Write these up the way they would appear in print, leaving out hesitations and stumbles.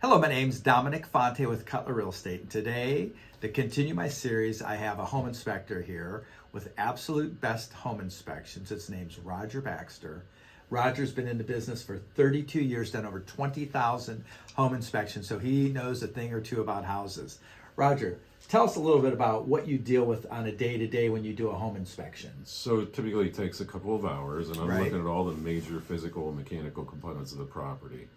Hello, my name's Dominic Fonte with Cutler Real Estate. And today, to continue my series, I have a home inspector here with absolute best home inspections. His name's Roger Baxter. Roger's been in the business for 32 years, done over 20,000 home inspections, so he knows a thing or two about houses. Roger, tell us a little bit about what you deal with on a day-to-day when you do a home inspection. So it typically takes a couple of hours, and I'm Right. looking at all the major physical and mechanical components of the property,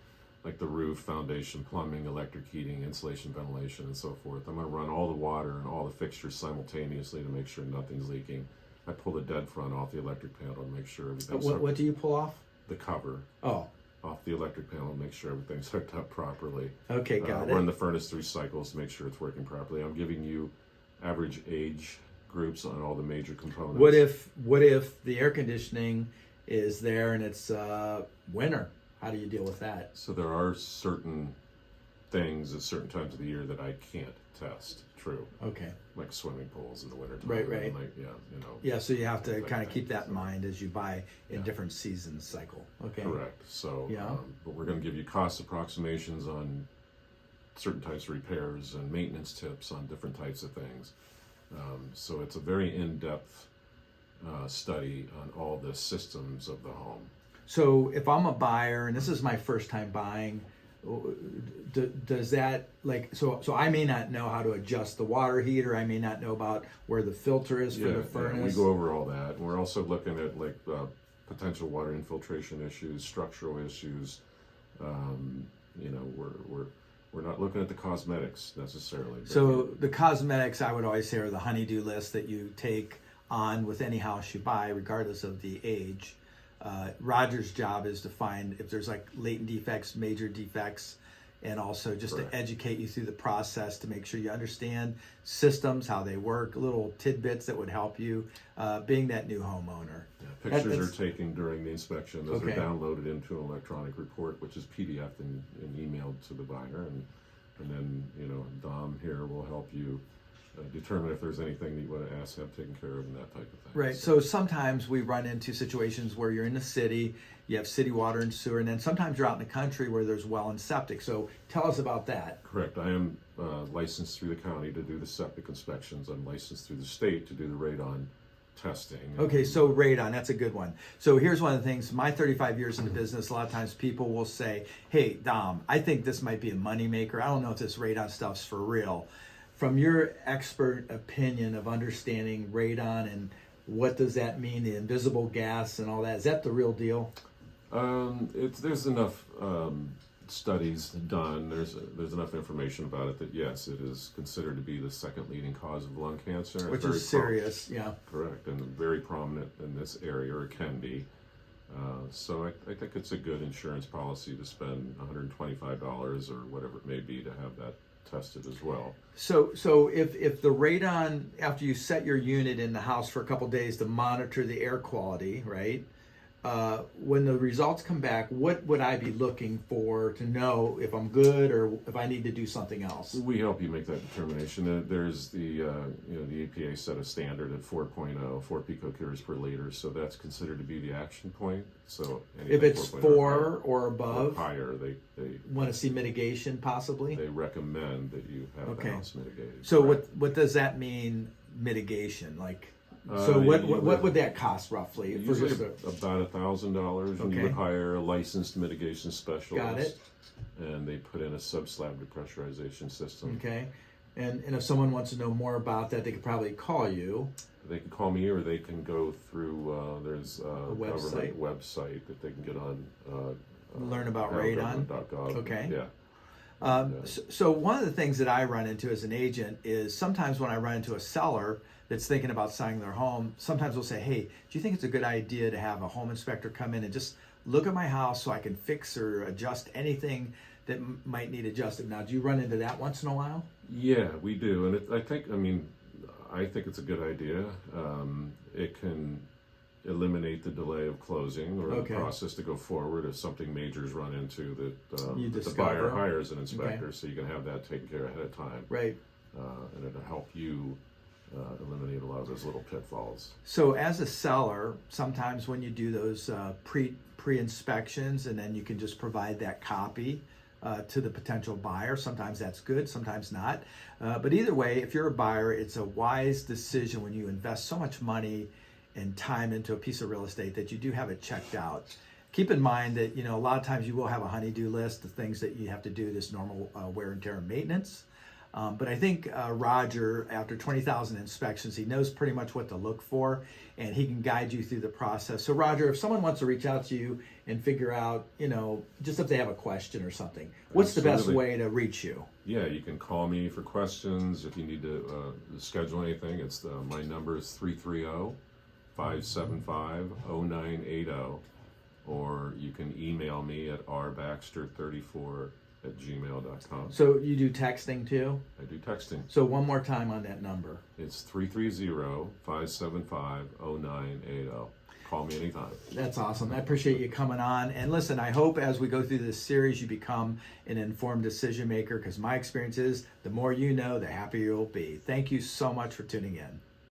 like the roof, foundation, plumbing, electric heating, insulation, ventilation, and so forth. I'm going to run all the water and all the fixtures simultaneously to make sure nothing's leaking. I pull the dead front off the electric panel to make sure everything's What do you pull off? the cover Oh, off the electric panel to make sure everything's hooked up properly. okay, got it. Run the furnace through cycles to make sure it's working properly. I'm giving you average age groups on all the major components. What if the air conditioning is there and it's winter? How do you deal with that? So there are certain things at certain times of the year that I can't test. True. Okay. Like swimming pools in the winter time. Right. Like, yeah, you know. Yeah, so you have to like kind of keep that in so- mind as you buy in Yeah. different seasons cycle. Okay. Correct. So, Yeah. but we're going to give you cost approximations on certain types of repairs and maintenance tips on different types of things. So it's a very in-depth study on all the systems of the home. So if I'm a buyer and this is my first time buying, does that so I may not know how to adjust the water heater. I may not know about where the filter is for the furnace. We go over all that. And we're also looking at potential water infiltration issues, structural issues. You know, we're not looking at the cosmetics necessarily. So the cosmetics, I would always say, are the honey-do list that you take on with any house you buy, regardless of the age. Roger's job is to find if there's like latent defects, major defects, and also just Correct. to educate you through the process to make sure you understand systems, how they work, little tidbits that would help you being that new homeowner. Yeah, pictures are taken during the inspection. Those Okay. are downloaded into an electronic report, which is PDF and emailed to the buyer. And then, you know, Dom here will help you determine if there's anything that you want to have taken care of and that type of thing. Right. So sometimes we run into situations where you're in the city, you have city water and sewer, and then sometimes you're out in the country where there's well and septic. So tell us about that. Correct. I am licensed through the county to do the septic inspections. I'm licensed through the state to do the radon testing. Okay, so radon, that's a good one. So here's one of the things, my 35 years in the business, a lot of times people will say, hey, Dom, I think this might be a moneymaker. I don't know if this radon stuff's for real. From your expert opinion of understanding radon and what does that mean, the invisible gas and all that, is that the real deal? There's enough studies done. There's enough information about it that yes, it is considered to be the second leading cause of lung cancer. Which It's is serious, yeah. Correct, and very prominent in this area, or can be. So I think it's a good insurance policy to spend $125 or whatever it may be to have that tested as well. So if the radon, after you set your unit in the house for a couple days to monitor the air quality, right? When the results come back, what would I be looking for to know if I'm good or if I need to do something else? We help you make that determination. There's the the EPA set a standard at 4.0, 4 picocuries per liter, so that's considered to be the action point. So If it's 4 or above, higher, they want to see mitigation possibly? they recommend that you have Okay. the house mitigated. So Correct. what does that mean, mitigation? Like, Uh, so you what would that cost roughly? For Usually just about $1,000, and you Okay. would hire a licensed mitigation specialist. Got it. And they put in a sub-slab depressurization system. okay. And if someone wants to know more about that, they could probably call you. They can call me, or they can go through. There's a website. government website that they can get on. Learn about radon. government.gov. Okay. Yeah. So one of the things that I run into as an agent is sometimes when I run into a seller that's thinking about selling their home, sometimes they'll say, hey, do you think it's a good idea to have a home inspector come in and just look at my house so I can fix or adjust anything that might need adjusted? Now, do you run into that once in a while? Yeah, we do, and I think it's a good idea. It can eliminate the delay of closing or Okay. the process to go forward if something major is run into that You the discover. buyer hires an inspector, so you can have that taken care of ahead of time, Right. and it'll help you eliminate a lot of those little pitfalls. So as a seller, sometimes when you do those pre-inspections and then you can just provide that copy to the potential buyer. Sometimes that's good, sometimes not. But either way, if you're a buyer, it's a wise decision when you invest so much money and time into a piece of real estate that you do have it checked out. Keep in mind that, a lot of times you will have a honey-do list, the things that you have to do, this normal wear and tear and maintenance. But I think Roger, after 20,000 inspections, he knows pretty much what to look for, and he can guide you through the process. So Roger, if someone wants to reach out to you and figure out, just if they have a question or something, what's the best way to reach you? Yeah, you can call me for questions. If you need to schedule anything, my number is 330-575-0980, or you can email me at rbaxter34@gmail.com. So you do texting too? I do texting. So one more time on that number. It's 330-575-0980. Call me anytime. That's awesome. I appreciate you coming on. And listen, I hope as we go through this series, you become an informed decision maker, because my experience is the more you know, the happier you'll be. Thank you so much for tuning in.